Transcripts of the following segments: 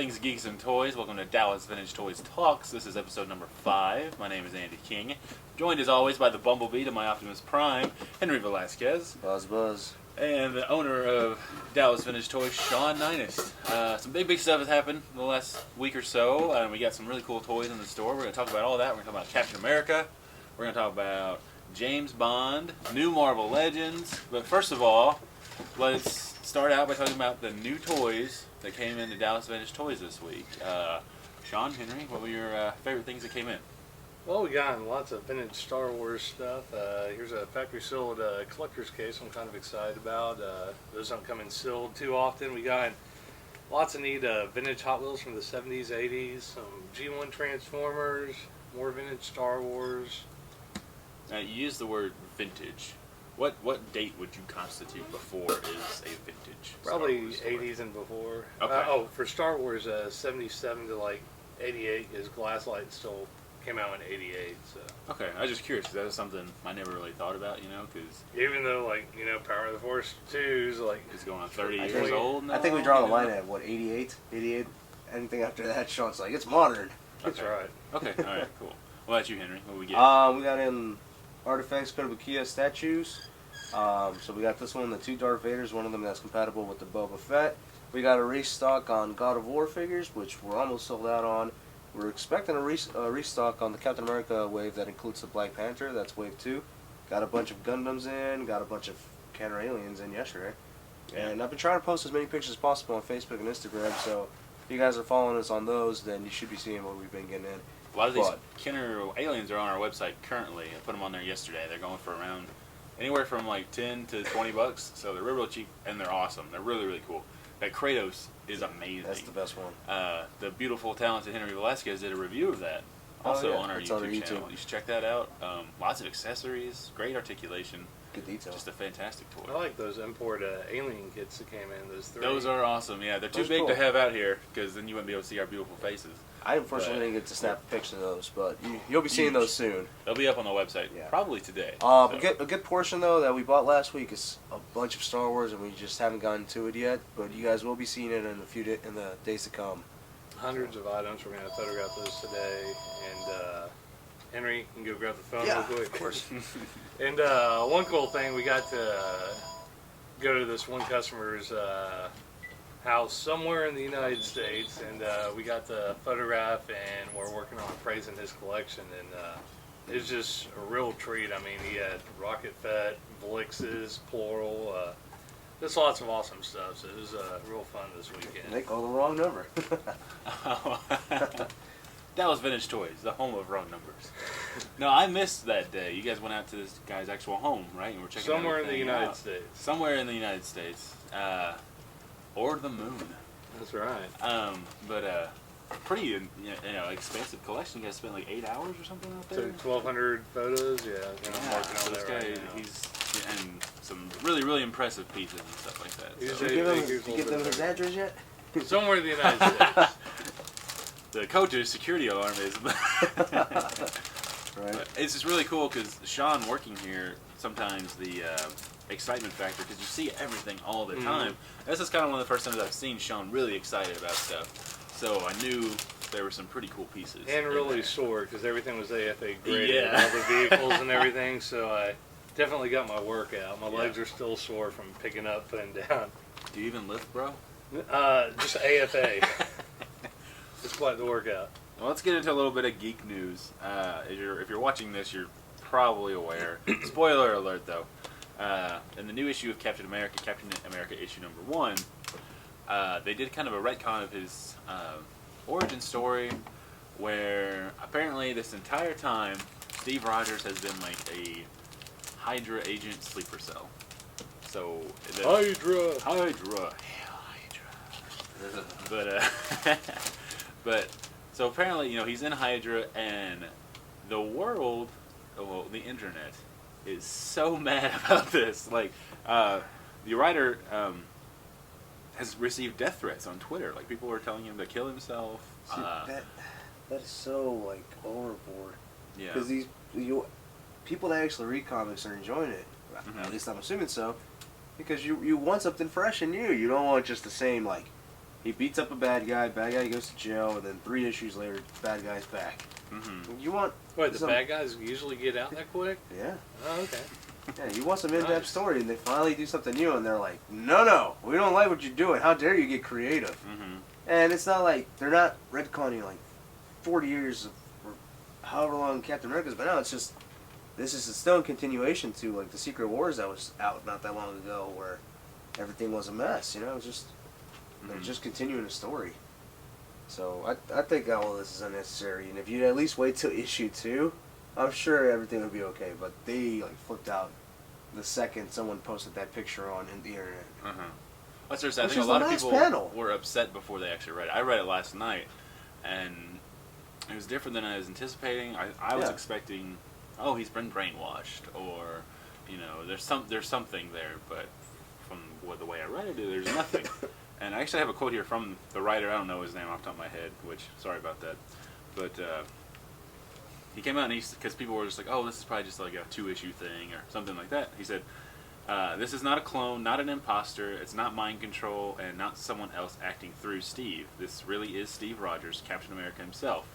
things geeks and toys. Welcome to Dallas Vintage Toys Talks. This is episode number 5. My name is Andy King. Joined as always by the Bumblebee to my Optimus Prime, Henry Velasquez. Buzz, buzz. And the owner of Dallas Vintage Toys, Sean Ninus. Some big stuff has happened in the last week or so. We got some really cool toys in the store. We're going to talk about all that. We're going to talk about Captain America. We're going to talk about James Bond, new Marvel Legends. But first of all, let's start out by talking about the new toys that came into Dallas Vintage Toys this week. Sean, Henry, what were your favorite things that came in? Well, we got lots of vintage Star Wars stuff. Here's a factory sealed collector's case I'm kind of excited about. Those don't come in sealed too often. We got lots of neat vintage Hot Wheels from the 70s, 80s, some G1 Transformers, more vintage Star Wars. You used the word vintage. What date would you constitute before is a vintage? Probably 80s and before. Okay. For Star Wars, 77 to like 88, because Glasslight still came out in 88. So. Okay, I was just curious because that was something I never really thought about, because even though Power of the Force 2 is it's going on 30 years old now. I think we draw the line at 88? 88? Anything after that, Sean's like, it's modern. That's right. Okay, all right, cool. What about you, Henry? What we get? We got in Artifacts Kotobukiya statues. So we got this one, the 2 Darth Vaders, one of them that's compatible with the Boba Fett. We got a restock on God of War figures, which we're almost sold out on. We're expecting a restock on the Captain America wave that includes the Black Panther. That's wave 2. Got a bunch of Gundams in, got a bunch of counter aliens in yesterday. And I've been trying to post as many pictures as possible on Facebook and Instagram, so if you guys are following us on those, then you should be seeing what we've been getting in. A lot of these Kenner aliens are on our website currently. I put them on there yesterday. They're going for around anywhere from like $10 to $20, so they're real cheap and they're awesome. They're really cool. That Kratos is amazing. That's the best one. The beautiful, talented Henry Velasquez did a review of that, also on our YouTube channel. You should check that out. Lots of accessories, great articulation. Good detail. Just a fantastic toy. I like those import alien kits that came in. Those 3. Those are awesome. Yeah, they're too big to have out here because then you wouldn't be able to see our beautiful faces. I unfortunately didn't get to snap a picture of those, but you'll be seeing those soon. They'll be up on the website probably today. A good portion, though, that we bought last week is a bunch of Star Wars, and we just haven't gotten to it yet. But you guys will be seeing it in in the days to come. Hundreds of items. We're going to photograph those today. And Henry, you can go grab the phone real quick. Of course. And one cool thing, we got to go to this one customer's house somewhere in the United States, and we got the photograph, and we're working on appraising his collection, and it's just a real treat. I mean, he had Rocket Fett, Blixes, Plural, just lots of awesome stuff, so it was real fun this weekend. They called the wrong number. Dallas Vintage Toys, the home of wrong numbers. No, I missed that day. You guys went out to this guy's actual home, right? And we're checking somewhere in the United out. States. Somewhere in the United States. Or the moon. That's right. But pretty expensive collection. You guys spent like 8 hours or something out there? So 1,200 photos, I'm working so on this that guy, right now. and some really impressive pieces and stuff like that. So. Did you give them his address yet? Somewhere in the United States. The coach's security alarm is. Right. But it's just really cool because Sean working here, sometimes the excitement factor, because you see everything all the time. This is kind of one of the first times I've seen Sean really excited about stuff. So I knew there were some pretty cool pieces. And really sore because everything was AFA graded, all the vehicles and everything. So I definitely got my workout. My legs are still sore from picking up, putting down. Do you even lift, bro? Just AFA. It's quite the workout. Well, let's get into a little bit of geek news. If you're watching this, you're probably aware. Spoiler alert, though. In the new issue of Captain America issue number 1, they did kind of a retcon of his origin story, where apparently this entire time Steve Rogers has been like a Hydra agent sleeper cell. So Hydra. But so apparently, he's in Hydra, and the world, the internet, is so mad about this. Like, the writer has received death threats on Twitter. Like, people are telling him to kill himself. See, that is so overboard. Yeah. Because people that actually read comics are enjoying it. At least I'm assuming so. Because you want something fresh and new. You don't want just the same He beats up a bad guy goes to jail, and then 3 issues later, bad guy's back. Mm-hmm. You want Wait, the bad guys usually get out that quick? Yeah. Oh, okay. Yeah, you want some in-depth Nice. story, and they finally do something new, and they're like, no, we don't like what you're doing. How dare you get creative? Mm-hmm. And it's not like, they're not retconning like 40 years of, or however long Captain America's been out. It's just, this is still a continuation to like the Secret Wars that was out not that long ago, where everything was a mess, you know? It's just, they're just continuing the story. So I think all of this is unnecessary, and if you at least wait till issue 2, I'm sure everything will be okay. But they like flipped out the second someone posted that picture on the internet. Uh-huh. That's what I Which think is a lot the of last people panel. were upset before they actually read it. I read it last night, and it was different than I was anticipating. I was Yeah. expecting, oh, he's been brainwashed, or, you know, there's something there, but from the way I read it, there's nothing. And I actually have a quote here from the writer. I don't know his name off the top of my head, which, sorry about that. But he came out and because people were just like, oh, this is probably just like a 2-issue thing or something like that. He said, this is not a clone, not an imposter, it's not mind control, and not someone else acting through Steve. This really is Steve Rogers, Captain America himself.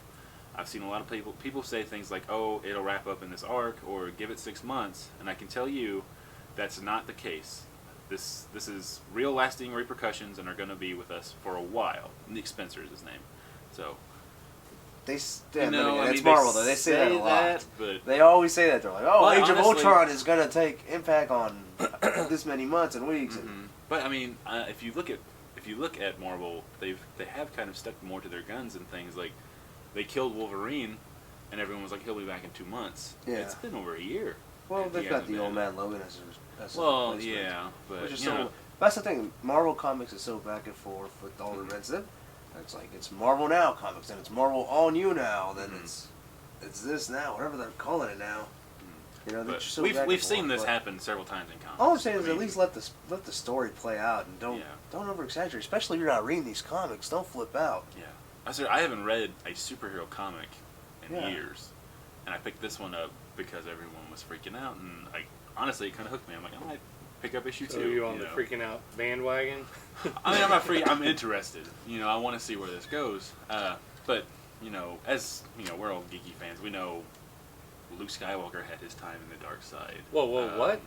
I've seen a lot of people say things like, oh, it'll wrap up in this arc, or give it 6 months, and I can tell you that's not the case. This is real lasting repercussions and are going to be with us for a while. Nick Spencer is his name. So, It's they Marvel though. They say that a lot. that, but They always say that. They're like, oh, Well, Age of honestly- Ultron is going to take impact on this many months and weeks. Mhm. But I mean, if you look at Marvel, they have kind of stuck more to their guns and things. Like they killed Wolverine, and everyone was like, he'll be back in 2 months. Yeah. It's been over a year. Well, and they've he got hasn't the old been. man Logan as a Well, replacement. yeah, but Which is you know, so. That's the thing. Marvel Comics is so back and forth with all the events. It's like it's Marvel Now comics, then it's Marvel All New now, then it's this now, whatever they're calling it now. You know, they're but just so back and we've seen forth, this but happen several times in comics. All I'm saying I is at mean, least let the story play out and don't over exaggerate. Especially if you're not reading these comics, don't flip out. Yeah, I said I haven't read a superhero comic in Yeah. years, and I picked this one up because everyone was freaking out, and honestly, it kind of hooked me. I'm like, I might pick up issue 2. So you on the know. freaking out bandwagon? I mean, I'm not free. I'm interested. You know, I want to see where this goes. But you know, as you know, we're all geeky fans. We know Luke Skywalker had his time in the dark side. Whoa, what?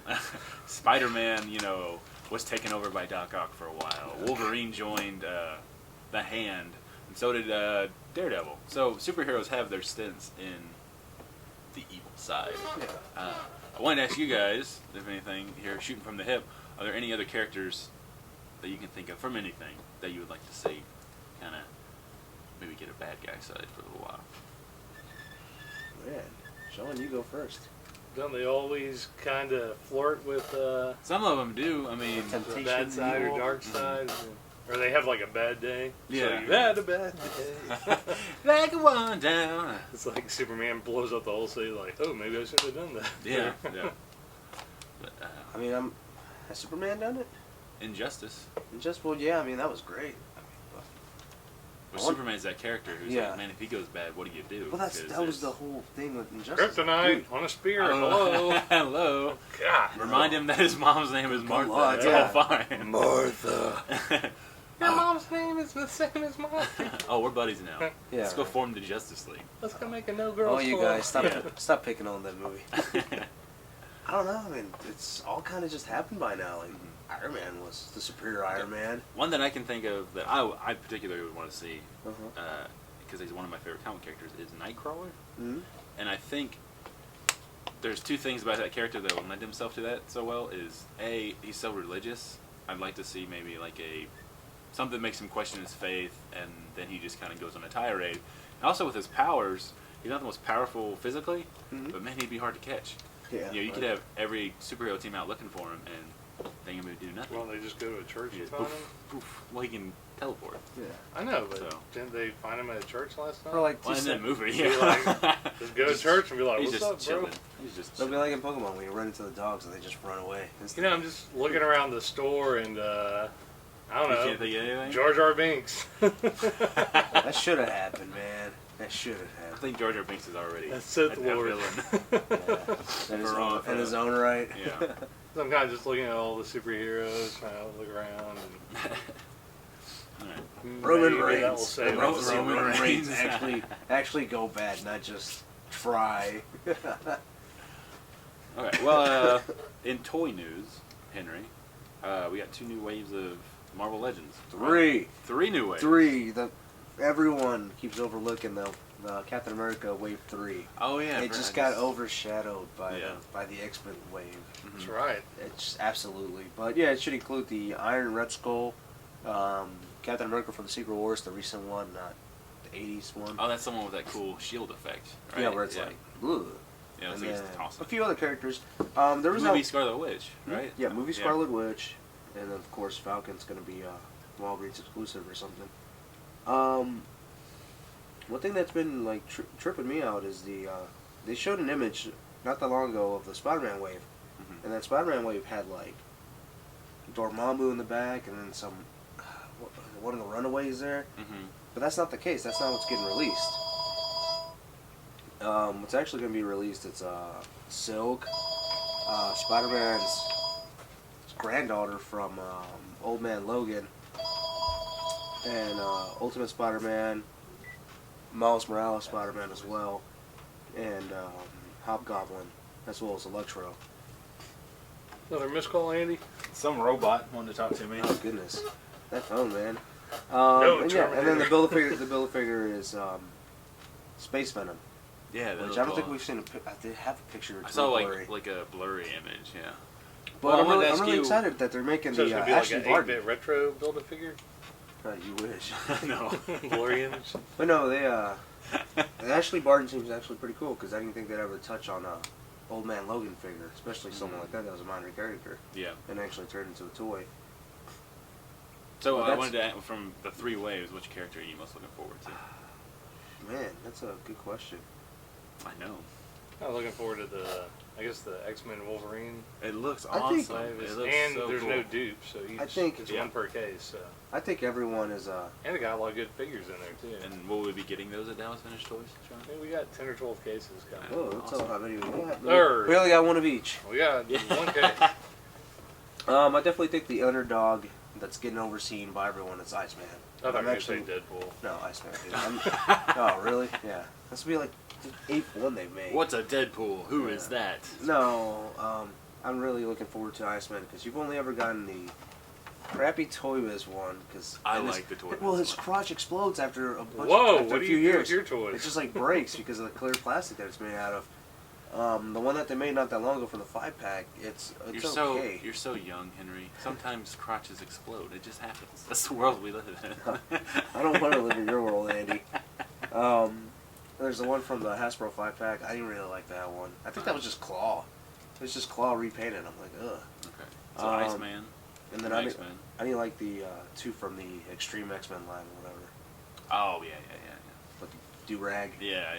Spider-Man, you know, was taken over by Doc Ock for a while. Wolverine joined the Hand, and so did Daredevil. So superheroes have their stints in the evil side. Yeah. I wanted to ask you guys, if anything, here shooting from the hip, are there any other characters that you can think of from anything that you would like to see, kind of maybe get a bad guy side for a little while? Man, Sean, you go first. Don't they always kind of flirt with Some of them do. I mean, the Temptation bad side or evil. dark side? Or they have like a bad day? Yeah. So you've had a bad day. like a one down. It's like Superman blows up the whole city like, oh, maybe I should have done that. Yeah, yeah. But, I mean, has Superman done it? Injustice. Yeah. I mean, that was great. Well, I want- Superman's that character who's Yeah. like, man, if he goes bad, what do you do? Well, that was Because the whole thing with Injustice. Kryptonite on a spear. it's- Hello. Hello. God. Remind him that his mom's name is Martha. on, It's yeah. all fine. Martha. Your mom's name is the same as mine. Oh, we're buddies now. Yeah. Let's go form the Justice League. Let's go make a no girls Oh, you club. guys, stop Yeah. stop picking on that movie. I don't know. I mean, it's all kind of just happened by now. Like Iron Man was the superior Iron Man. One that I can think of that I particularly would want to see, Uh-huh. because he's one of my favorite comic characters, is Nightcrawler. Mm-hmm. And I think there's 2 things about that character that will lend himself to that so well. Is A, he's so religious. I'd like to see maybe like something that makes him question his faith, and then he just kind of goes on a tirade. And also with his powers, he's not the most powerful physically, Mhm. but man, he'd be hard to catch. Yeah. You know, you could have every superhero team out looking for him, and they ain't gonna do nothing. Well, they just go to a church He and just find poof, him? poof. Well, he can teleport. Yeah. I know, but So. didn't they find him at a church last night? Or like Well, in that movie, Be yeah. like, just go to church and be like, He's what's just up, chilling. bro? He's just It'll be chilling. like in Pokemon when you run into the dogs and they just run away. You know, I'm just looking around the store and, I don't You know. can't think of anything? Jar Jar Binks. That should have happened, man. That should have I happened. think Jar Jar Binks is already That's Sith a Lord. villain. Yeah. In his For- own right. Yeah. So I'm kind of just looking at all the superheroes, trying to look around. And All right. Roman Maybe that will Reigns. save Roman us. Roman Reigns. actually go bad, not just try. Okay. Well, in toy news, Henry, we got 2 new waves of Marvel Legends. Three. 3 new waves. Everyone keeps overlooking the Captain America Wave 3. Oh yeah. It just got overshadowed by Yeah. the X-Men wave. That's right. It's absolutely. But yeah, it should include the Iron Red Skull, Captain America from the Secret Wars, the recent one, not the 80s one. Oh, that's the one with that cool shield effect, right? Yeah, where it's like, ugh. Yeah, And it's like then it's awesome. a few other characters. There was movie Scarlet Witch, right? Yeah, movie Scarlet Witch, and then of course Falcon's gonna be Walgreens exclusive or something. One thing that's been like tripping me out is they showed an image not that long ago of the Spider-Man wave, and that Spider-Man wave had like Dormammu in the back, and then some one of the Runaways there. But that's not the case. That's not what's getting released. What's actually going to be released? It's Silk, Spider-Man's granddaughter from Old Man Logan, and Ultimate Spider-Man, Miles Morales Spider-Man as well, and Hobgoblin, as well as Electro. Another missed call, Andy? Some robot wanted to talk to me. Oh goodness, that phone, man. No, and yeah, and then the Build-A-Figure is Space Venom. Yeah, Which I don't think we've seen. I did have a picture. I saw blurry. like a blurry image, yeah. But Well, I'm really excited that they're making So it's the going to be like Ashley an Barton. 8-bit retro Build-A-Figure? You wish. No. Blurry image? But no, the Ashley Barton seems actually pretty cool because I didn't think they'd ever touch on a Old Man Logan figure, especially someone like that was a minor character Yeah. and actually turned into a toy. So Well, I that's- wanted to ask, from the 3 waves, which character are you most looking forward to? Man, that's a good question. I know. I'm looking forward to the X-Men Wolverine It looks I think- awesome. wave. It looks And so there's cool. no dupe, so it's Yeah. one per case. So. I think everyone is. And they got a lot of good figures in there, too. And will we be getting those at Dallas Vintage Toys, Sean? I think we got 10 or 12 cases coming. Whoa, that's Awesome. how many we got. Or- We only got one of each. We got one case. I definitely think the underdog that's getting overseen by everyone is Iceman. I thought you I'm were going to say Deadpool. No, Iceman. Dude. Oh, really? Yeah. This will be like the 8th one they've made. What's a Deadpool? Who is that? No, I'm really looking forward to Iceman because you've only ever gotten the crappy Toy Biz one. Cause I and like the Toy Biz Well, his one. crotch explodes after a bunch. Whoa, after what a do few you do years. with your toys? It just like breaks because of the clear plastic that it's made out of. The one that they made not that long ago for the 5-pack, it's okay. You're so young, Henry. Sometimes crotches explode. It just happens. That's the world we live in. I don't want to live in your world, Andy. There's the one from the Hasbro 5-pack. I didn't really like that one. I think that was just Claw. It was just Claw repainted. I'm like, ugh. Okay. So Um, Iceman. And then X-Men. I didn't like the 2 from the Extreme X-Men line or whatever. Oh yeah. With the do-rag. Yeah.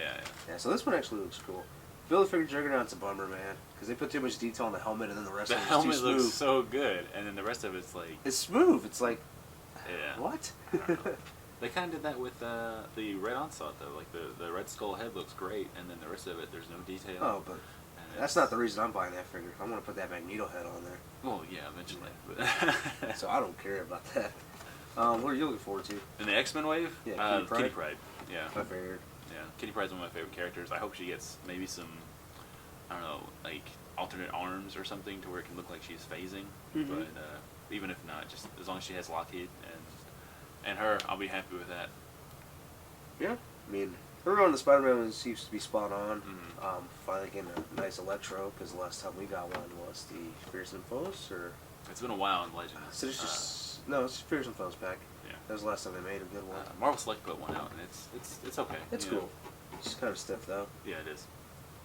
Yeah, so this one actually looks cool. Build-A-Figure Juggernaut's a bummer, man. Because they put too much detail on the helmet and then the rest The of it's helmet too smooth. looks so good, and then the rest of it's like, It's smooth. It's like, yeah. what? I don't know. They kind of did that with the Red Onslaught though. Like the Red Skull head looks great, and then the rest of it, there's no detail. Oh, but And that's not the reason I'm buying that figure. I want to put that Magneto head on there. Well, yeah, eventually. But So I don't care about that. What are you looking forward to? in the X-Men wave, Yeah, Kitty Pryde. Yeah, I figured. yeah. Kitty Pryde's one of my favorite characters. I hope she gets maybe some, I don't know, like alternate arms or something to where it can look like she's phasing. Mhm. But even if not, just as long as she has Lockheed and her, I'll be happy with that. Yeah. I mean, everyone on the Spider-Man one seems to be spot on. Mhm. Finally getting a nice Electro, because the last time we got one was the Fearsome Foes, or... It's been a while in Legends. So it's just... no, it's Fearsome Foes pack. Yeah. That was the last time they made a good one. Marvel Select put one out, and it's okay. It's you cool. know. It's just kind of stiff, though. Yeah, it is.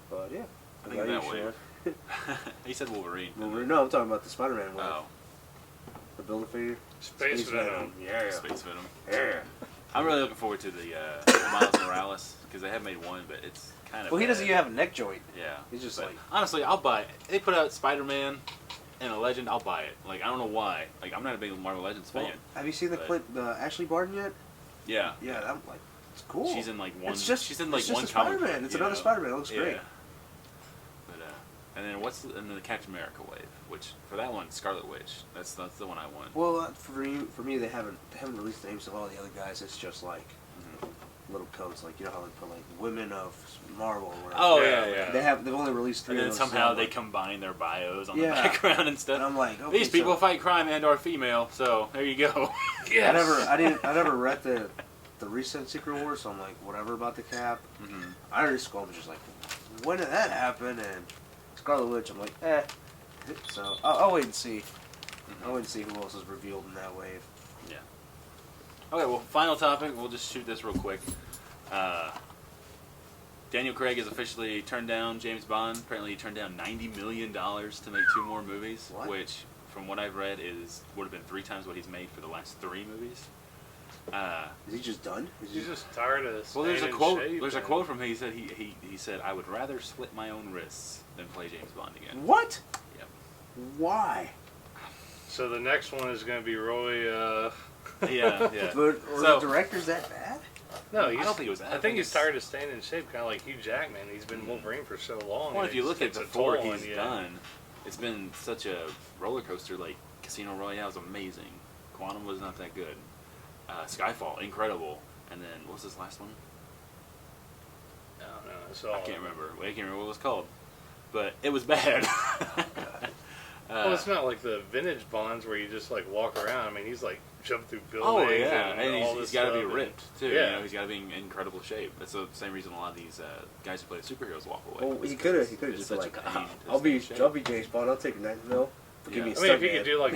But, yeah. I think How about that you, way. Sean? He said Wolverine. didn't Wolverine? he? No, I'm talking about the Spider-Man one. Oh, The Build-A-Figure. Space Venom. Yeah. Space Venom. Yeah. I'm really looking forward to the Miles Morales because they have made one, but it's kind of. Well, he doesn't bad. even have a neck joint. Yeah. He's just But like... honestly, I'll buy it. They put out Spider-Man and a Legend, I'll buy it. Like I don't know why. Like I'm not a big Marvel Legends fan. Well, have you seen the but- the Ashley Barton yet? Yeah. Yeah, I'm like, it's cool. She's in like one. It's just, she's in like it's just one a comic Spider-Man. book, It's you another know? Spider-Man. It looks great. Yeah. But And then and then the Captain America wave, which for that one, Scarlet Witch. That's the one I want. Well, for me, they haven't released the names of all the other guys. It's just like little codes, like you know how they put like Women of Marvel or whatever. Oh yeah. They've only released 3 And then of those. somehow so they like, combine their bios on the background and stuff. And I'm like, okay, these people fight crime and are female, so there you go. Yes. I never read the recent Secret Wars, so I'm like, whatever about the Cap. I just go, I'm just like, when did that happen? And Scarlet Witch, I'm like, eh. So I'll wait and see. I'll wait and see who else is revealed in that wave. Yeah. Okay, well, final topic. We'll just shoot this real quick. Daniel Craig has officially turned down James Bond. Apparently, he turned down $90 million to make 2 more movies, which, from what I've read, would have been 3 times what he's made for the last 3 movies. Is he just done? He's just tired of. Well, there's a quote. There's a quote from him. He said he said, "I would rather slit my own wrists than play James Bond again." What? Yep. Why? So the next one is going to be Roy. Yeah. But the director's that bad? No, I don't think it was that. I think he's tired of staying in shape, kind of like Hugh Jackman. He's been Wolverine for so long. Well, if you look at before he's you. done, it's been such a roller coaster. Like Casino Royale is amazing. Quantum was not that good. Skyfall, incredible. And then what's this last one? I don't know. I can't remember. I can't remember what it was called, but it was bad. Well, it's not like the vintage Bonds where you just like walk around. I mean, he's like jumped through buildings. Oh yeah, and all he's this got to be stuff, ripped too. Yeah. You know, he's got to be in incredible shape. That's the same reason a lot of these guys who play superheroes walk away. Well, he could have just such like, a pain to I'll be stay in shape. James Bond. I'll take a 9 mil. Give me a I mean, if he stuntman. could do like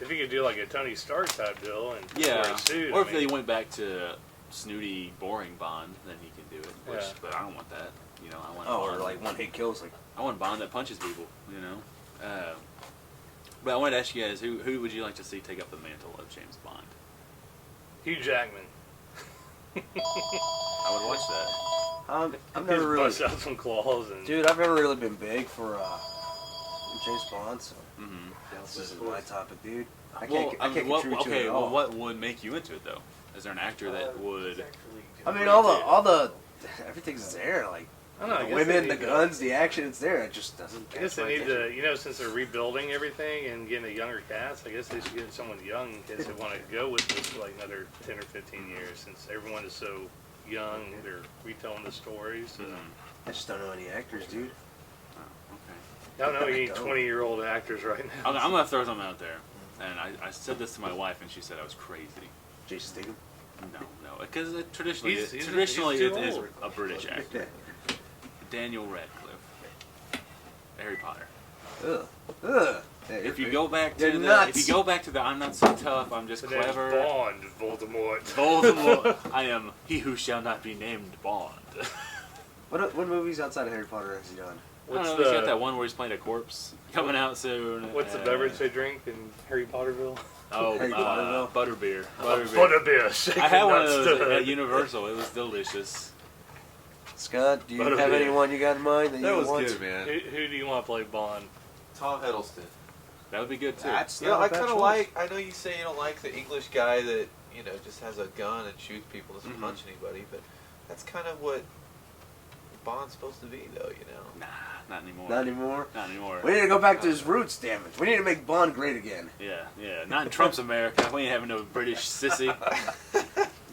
if he could do like a Tony Stark type deal and wear a suit, or if they went back to snooty, boring Bond, then he can do it. Yeah. But I don't want that. You know, I want or Bond. like one-hit kills. Like I want Bond that punches people. You know. But I wanted to ask you guys, who would you like to see take up the mantle of James Bond? Hugh Jackman. I would watch that. I've never really, bust out some claws and. dude. I've never really been big for James Bond, so Mm-hmm. this isn't my topic, dude. I Well, can't contribute to it okay, at well, all. what would make you into it though? Is there an actor that would? I mean, all the everything's there. Like I don't know, I the guess women, they the need guns, the action. It's there. It just doesn't. I guess catch my they need attention. to, you know, since they're rebuilding everything and getting a younger cast, I guess they should get someone young in case they want to go with this for like another 10 or 15 years since everyone is so young. They're retelling the stories. So. I just don't know any actors, dude. Oh, I don't know, you need Go. 20-year-old actors right now. okay. I'm gonna throw something out there, and I said this to my wife, and she said I was crazy. Jason Statham. No, because traditionally, He's it too is old. a British actor. Daniel Radcliffe, Harry Potter. Ugh. If you go back to You're the, nuts. if you go back to the I'm not so tough, I'm just The name's clever. Bond, Voldemort. Voldemort. I am he who shall not be named Bond. What movies outside of Harry Potter has he done? I don't know, he's got that one where he's playing a corpse coming out soon. What's the beverage they drink in Harry Potterville? Oh, Harry Potterville? butterbeer. Butterbeer. I had one of those at Universal. It was delicious. Scott, do you Butterbeer. have anyone you got in mind that That you was want? good, man. Who do you want to play Bond? Tom Hiddleston. That would be good too. That's You know, not a I bad kind of choice. like. I know you say you don't like the English guy that just has a gun and shoots people, doesn't Mhm. punch anybody, but that's kind of what Bond's supposed to be, though. Nah, not anymore. Not anymore. Not anymore. We need to go back to his roots, damn it. We need to make Bond great again. Yeah. Not in Trump's America. We ain't having no British sissy.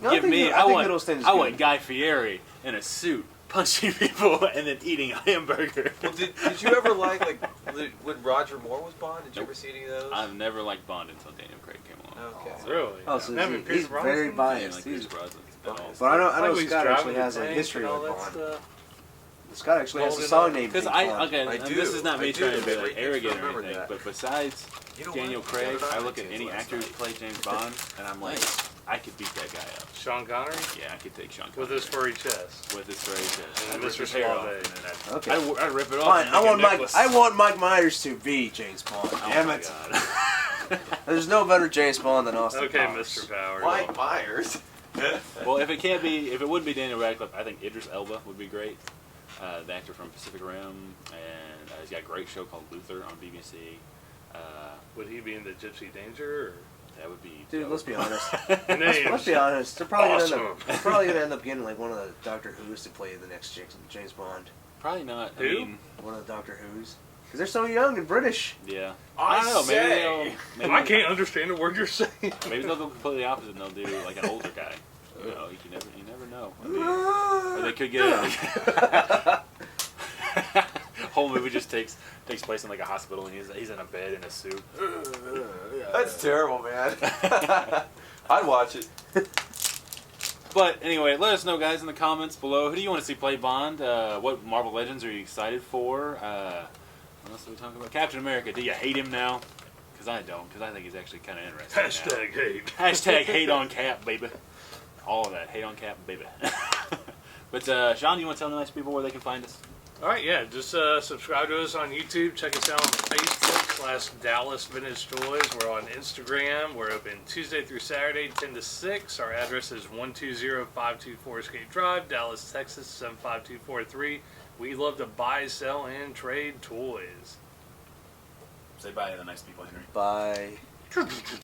No, I think Hiddleston's I good. want Guy Fieri in a suit, punching people and then eating a hamburger. Well, did you ever like when Roger Moore was Bond? Did you Nope. ever see any of those? I've never liked Bond until Daniel Craig came along. Okay. Really? Oh, so Never he's Pierce very Brosnan? I didn't biased. like He's- Pierce Brosnan at all. But I know Like when he's Scott driving actually the has a tank history and all with that Bond. stuff. Scott actually has a Golden song Eye. named Because Big I Bond. okay, I and do. this is not I me do. trying to be Every like kid arrogant or remember anything, that. but besides You know Daniel what? Craig, Golden I Eye look at kids any last actor who's night. played James Bond, and I'm like, I could beat that guy up. Sean Connery Yeah, I could take Sean with Connery. his furry chest. with his furry chest. And I'd rip Mr. his hair off, Suave. and then Okay. I'd rip it off. Fine, and I make a want Mike. necklace. I want Mike Myers to be James Bond. Oh Damn my it! God. There's no better James Bond than Austin Okay, Powers. Mr. Powers. Mike Myers. Well, if it wouldn't be Daniel Radcliffe, I think Idris Elba would be great. The actor from Pacific Rim, and he's got a great show called Luther on BBC. Would he be in the Gypsy Danger? That would be Dude, dope. let's be honest. Or? Let's be honest. They're probably Awesome. gonna end up getting like one of the Doctor Who's to play the next James Bond. Probably not. I Who? mean, One of the Doctor Who's. Because they're so young and British. Yeah. I don't know. say. Maybe I can't understand a word you're saying. Maybe they'll go completely opposite and they'll do like an older guy. You know, you never know. I mean, or they could get whole movie just takes place in like a hospital and he's in a bed in a suit. That's terrible, man. I'd watch it. But anyway, let us know, guys, in the comments below. Who do you want to see play Bond? What Marvel Legends are you excited for? What else are we talking about? Captain America. Do you hate him now? Because I don't. Because I think he's actually kind of interesting. Hashtag hate. Hashtag hate on Cap, baby. All of that. Hate on Cap, baby. But Sean, you want to tell the nice people where they can find us? All right, yeah, just subscribe to us on YouTube. Check us out on Facebook /Dallas Vintage Toys. We're on Instagram. We're open Tuesday through Saturday, 10 to 6. Our address is 120524 Escape Drive, Dallas, Texas, 75243. We love to buy, sell, and trade toys. Say bye to the nice people, Henry. Bye.